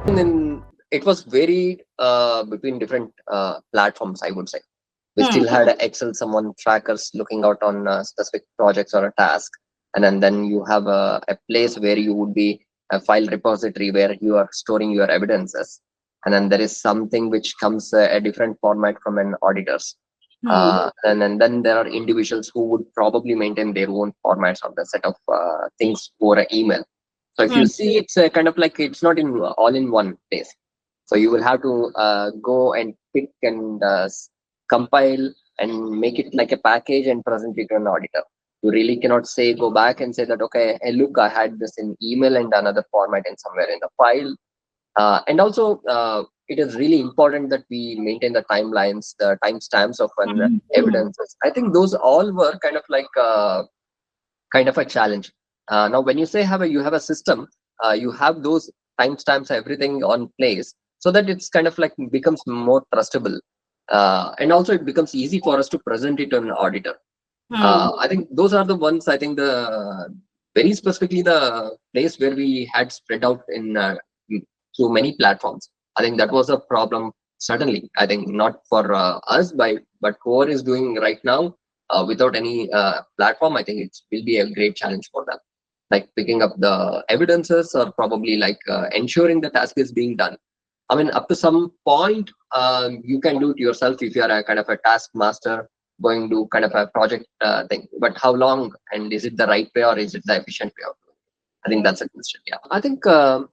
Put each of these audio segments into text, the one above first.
And then it was varied between different platforms, I would say. We still had Excel, someone trackers looking out on specific projects or a task. And then you have a place where you would be a file repository where you are storing your evidences. And then there is something which comes a different format from an auditors. And then there are individuals who would probably maintain their own formats of the set of things for an email. So if you see, it's kind of like it's not in all in one place. So you will have to go and pick and compile and make it like a package and present it to an auditor. You really cannot say go back and say that okay, hey, look, I had this in email and another format and somewhere in the file. And also, it is really important that we maintain the timelines, the timestamps of an evidences. I think those all were kind of a challenge. Now, when you say you have a system, you have those timestamps, everything on place, so that it's kind of like becomes more trustable, and also it becomes easy for us to present it to an auditor. I think those are the ones. I think the very specifically the place where we had spread out in through many platforms. I think that was a problem. Certainly, I think not for us, but whoever is doing right now without any platform, I think it will be a great challenge for them. Like picking up the evidences or probably like ensuring the task is being done. I mean, up to some point, you can do it yourself if you are a kind of a task master going to kind of a project thing. But how long and is it the right way or is it the efficient way of doing it? I think that's a question. Yeah, I think the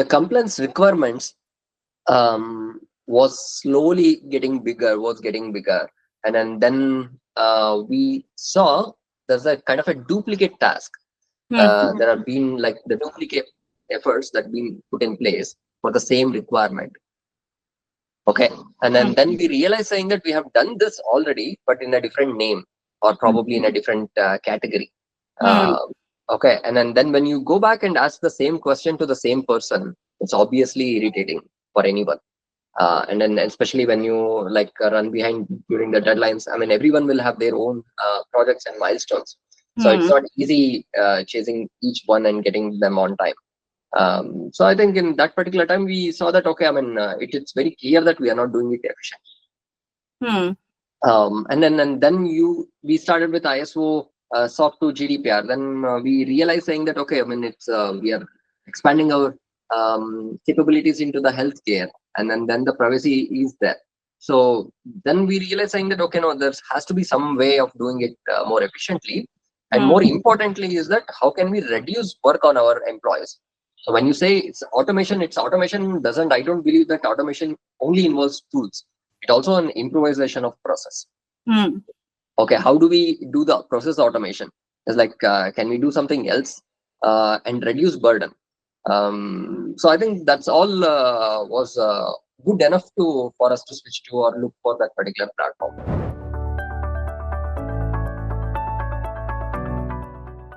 compliance requirements was slowly getting bigger, and then we saw there's a kind of a duplicate task. There have been like the duplicate efforts that been put in place for the same requirement. Okay, and then we realize saying that we have done this already, but in a different name or probably in a different category. Uh, okay, and then when you go back and ask the same question to the same person, it's obviously irritating for anyone. And then especially when you run behind during the deadlines. I mean, everyone will have their own projects and milestones, so it's not easy chasing each one and getting them on time. So I think in that particular time we saw that okay, I mean, it's very clear that we are not doing it efficiently. And then we started with ISO SOC to GDPR. Then we realized saying that okay, I mean, it's we are expanding our capabilities into the healthcare, and then the privacy is there. So then we realized saying that okay, no, there has to be some way of doing it more efficiently, and more importantly is that how can we reduce work on our employees. So when you say it's automation doesn't. I don't believe that automation only involves tools. It also an improvisation of process. Okay, how do we do the process automation? It's like can we do something else and reduce burden? So I think that's all was good enough for us to switch to or look for that particular platform.